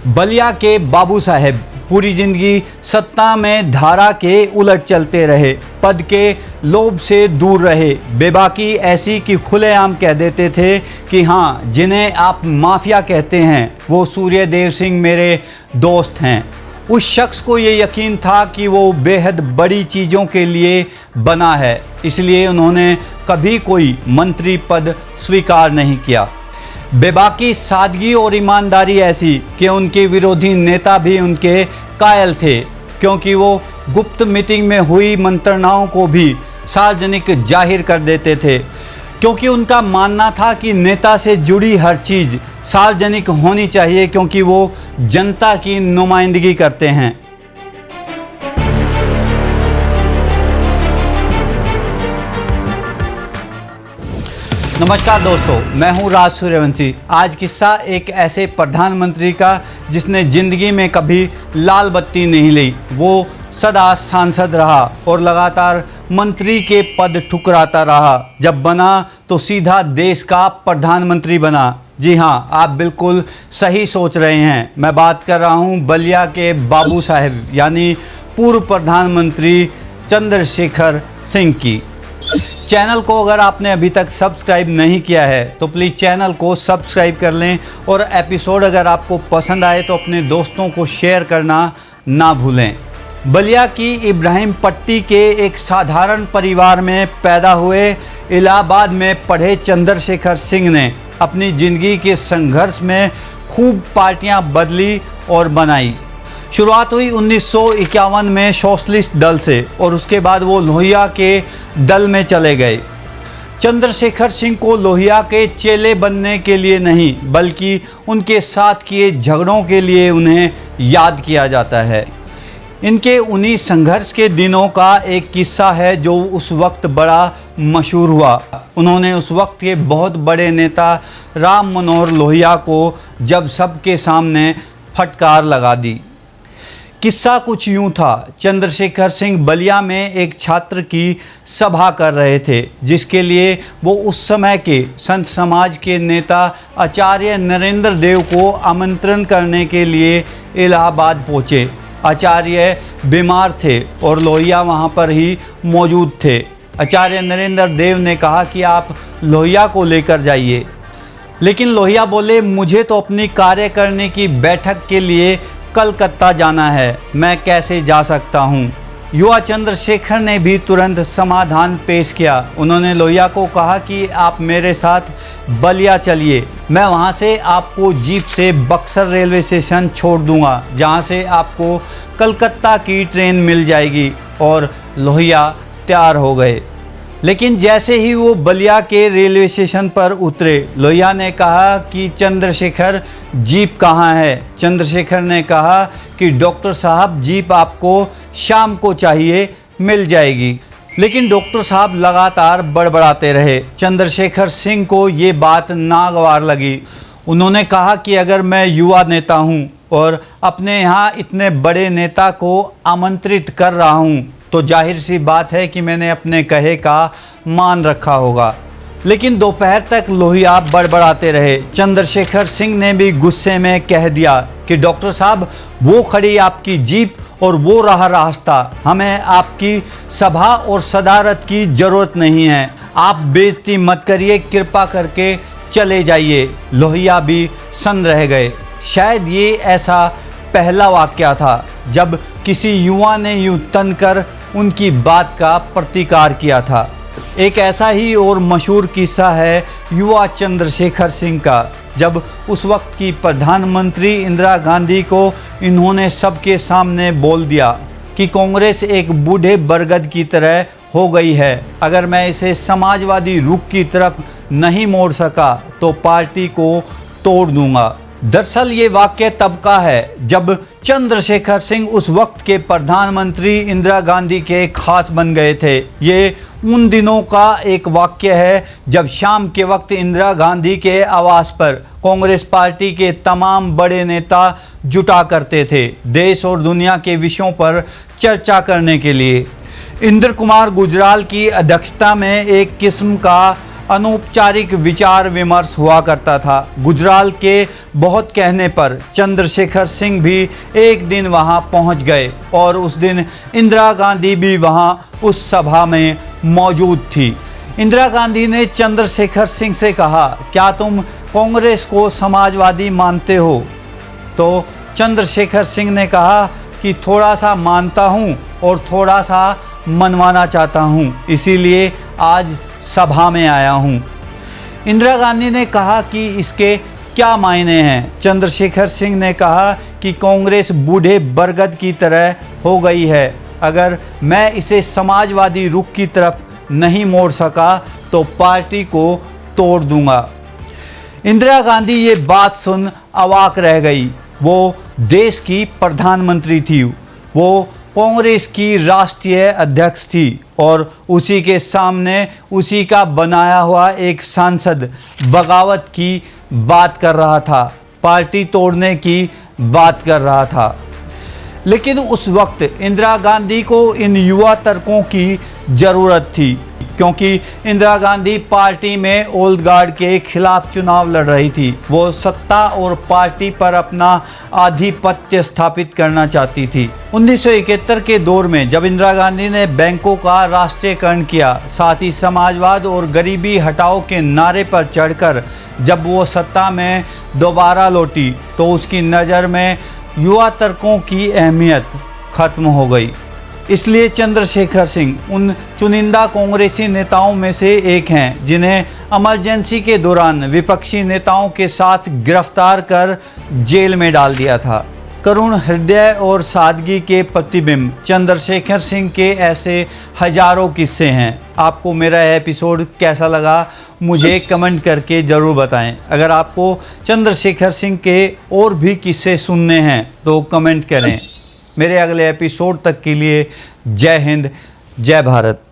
बलिया के बाबू साहेब पूरी जिंदगी सत्ता में धारा के उलट चलते रहे, पद के लोभ से दूर रहे। बेबाकी ऐसी कि खुलेआम कह देते थे कि हाँ, जिन्हें आप माफिया कहते हैं वो सूर्यदेव सिंह मेरे दोस्त हैं। उस शख्स को ये यकीन था कि वो बेहद बड़ी चीज़ों के लिए बना है, इसलिए उन्होंने कभी कोई मंत्री पद स्वीकार नहीं किया। बेबाकी सादगी और ईमानदारी ऐसी कि उनके विरोधी नेता भी उनके कायल थे, क्योंकि वो गुप्त मीटिंग में हुई मंत्रणाओं को भी सार्वजनिक जाहिर कर देते थे, क्योंकि उनका मानना था कि नेता से जुड़ी हर चीज़ सार्वजनिक होनी चाहिए, क्योंकि वो जनता की नुमाइंदगी करते हैं। नमस्कार दोस्तों, मैं हूं राज सूर्यवंशी। आज किस्सा एक ऐसे प्रधानमंत्री का जिसने ज़िंदगी में कभी लाल बत्ती नहीं ली। वो सदा सांसद रहा और लगातार मंत्री के पद ठुकराता रहा। जब बना तो सीधा देश का प्रधानमंत्री बना। जी हाँ, आप बिल्कुल सही सोच रहे हैं। मैं बात कर रहा हूँ बलिया के बाबू साहेब यानी पूर्व प्रधानमंत्री चंद्रशेखर सिंह की। चैनल को अगर आपने अभी तक सब्सक्राइब नहीं किया है तो प्लीज़ चैनल को सब्सक्राइब कर लें, और एपिसोड अगर आपको पसंद आए तो अपने दोस्तों को शेयर करना ना भूलें। बलिया की इब्राहिम पट्टी के एक साधारण परिवार में पैदा हुए इलाहाबाद में पढ़े चंद्रशेखर सिंह ने अपनी ज़िंदगी के संघर्ष में खूब पार्टियां बदली और बनाई। शुरुआत हुई 1951 में सोशलिस्ट दल से, और उसके बाद वो लोहिया के दल में चले गए। चंद्रशेखर सिंह को लोहिया के चेले बनने के लिए नहीं, बल्कि उनके साथ किए झगड़ों के लिए उन्हें याद किया जाता है। इनके उन्हीं संघर्ष के दिनों का एक किस्सा है जो उस वक्त बड़ा मशहूर हुआ। उन्होंने उस वक्त के बहुत बड़े नेता राम मनोहर लोहिया को जब सबके सामने फटकार लगा दी। किस्सा कुछ यूँ था। चंद्रशेखर सिंह बलिया में एक छात्र की सभा कर रहे थे, जिसके लिए वो उस समय के संत समाज के नेता आचार्य नरेंद्र देव को आमंत्रण करने के लिए इलाहाबाद पहुँचे। आचार्य बीमार थे और लोहिया वहाँ पर ही मौजूद थे। आचार्य नरेंद्र देव ने कहा कि आप लोहिया को लेकर जाइए, लेकिन लोहिया बोले, मुझे तो अपनी कार्य करने की बैठक के लिए कलकत्ता जाना है, मैं कैसे जा सकता हूँ। युवा चंद्रशेखर ने भी तुरंत समाधान पेश किया। उन्होंने लोहिया को कहा कि आप मेरे साथ बलिया चलिए, मैं वहाँ से आपको जीप से बक्सर रेलवे स्टेशन छोड़ दूँगा, जहाँ से आपको कलकत्ता की ट्रेन मिल जाएगी। और लोहिया तैयार हो गए। लेकिन जैसे ही वो बलिया के रेलवे स्टेशन पर उतरे, लोहिया ने कहा कि चंद्रशेखर जीप कहाँ है। चंद्रशेखर ने कहा कि डॉक्टर साहब जीप आपको शाम को चाहिए, मिल जाएगी। लेकिन डॉक्टर साहब लगातार बड़बड़ाते रहे। चंद्रशेखर सिंह को ये बात नागवार लगी। उन्होंने कहा कि अगर मैं युवा नेता हूँ और अपने यहाँ इतने बड़े नेता को आमंत्रित कर रहा हूँ, तो जाहिर सी बात है कि मैंने अपने कहे का मान रखा होगा। लेकिन दोपहर तक लोहिया बड़बड़ाते रहे। चंद्रशेखर सिंह ने भी गुस्से में कह दिया कि डॉक्टर साहब, वो खड़ी आपकी जीप और वो रहा रास्ता, हमें आपकी सभा और सदारत की ज़रूरत नहीं है, आप बेइज्जती मत करिए, कृपा करके चले जाइए। लोहिया भी सन्न रह गए। शायद ये ऐसा पहला वाक़या था जब किसी युवा ने यूँ तन कर उनकी बात का प्रतिकार किया था। एक ऐसा ही और मशहूर किस्सा है युवा चंद्रशेखर सिंह का, जब उस वक्त की प्रधानमंत्री इंदिरा गांधी को इन्होंने सबके सामने बोल दिया कि कांग्रेस एक बूढ़े बरगद की तरह हो गई है, अगर मैं इसे समाजवादी रुख की तरफ नहीं मोड़ सका तो पार्टी को तोड़ दूंगा। दरअसल ये वाक़या तब का है जब चंद्रशेखर सिंह उस वक्त के प्रधानमंत्री इंदिरा गांधी के खास बन गए थे। ये उन दिनों का एक वाक़या है जब शाम के वक्त इंदिरा गांधी के आवास पर कांग्रेस पार्टी के तमाम बड़े नेता जुटा करते थे, देश और दुनिया के विषयों पर चर्चा करने के लिए। इंद्र कुमार गुजराल की अध्यक्षता में एक किस्म का अनौपचारिक विचार विमर्श हुआ करता था। गुजराल के बहुत कहने पर चंद्रशेखर सिंह भी एक दिन वहां पहुंच गए और उस दिन इंदिरा गांधी भी वहां उस सभा में मौजूद थी। इंदिरा गांधी ने चंद्रशेखर सिंह से कहा, क्या तुम कांग्रेस को समाजवादी मानते हो? तो चंद्रशेखर सिंह ने कहा कि थोड़ा सा मानता हूँ और थोड़ा सा मनवाना चाहता हूँ, इसीलिए आज सभा में आया हूँ। इंदिरा गांधी ने कहा कि इसके क्या मायने हैं? चंद्रशेखर सिंह ने कहा कि कांग्रेस बूढ़े बरगद की तरह हो गई है। अगर मैं इसे समाजवादी रुख की तरफ नहीं मोड़ सका तो पार्टी को तोड़ दूंगा। इंदिरा गांधी ये बात सुन अवाक रह गई। वो देश की प्रधानमंत्री थी, वो कांग्रेस की राष्ट्रीय अध्यक्ष थी और उसी के सामने उसी का बनाया हुआ एक सांसद बगावत की बात कर रहा था, पार्टी तोड़ने की बात कर रहा था। लेकिन उस वक्त इंदिरा गांधी को इन युवा तर्कों की ज़रूरत थी, क्योंकि इंदिरा गांधी पार्टी में ओल्ड गार्ड के खिलाफ चुनाव लड़ रही थी। वो सत्ता और पार्टी पर अपना आधिपत्य स्थापित करना चाहती थी। 1971 के दौर में जब इंदिरा गांधी ने बैंकों का राष्ट्रीयकरण किया, साथ ही समाजवाद और गरीबी हटाओ के नारे पर चढ़कर जब वो सत्ता में दोबारा लौटी, तो उसकी नज़र में युवा तर्कों की अहमियत खत्म हो गई। इसलिए चंद्रशेखर सिंह उन चुनिंदा कांग्रेसी नेताओं में से एक हैं जिन्हें इमरजेंसी के दौरान विपक्षी नेताओं के साथ गिरफ्तार कर जेल में डाल दिया था। करुण हृदय और सादगी के प्रतिबिंब चंद्रशेखर सिंह के ऐसे हजारों किस्से हैं। आपको मेरा एपिसोड कैसा लगा मुझे कमेंट करके ज़रूर बताएं। अगर आपको चंद्रशेखर सिंह के और भी किस्से सुनने हैं तो कमेंट करें। मेरे अगले एपिसोड तक के लिए जय हिंद, जय भारत।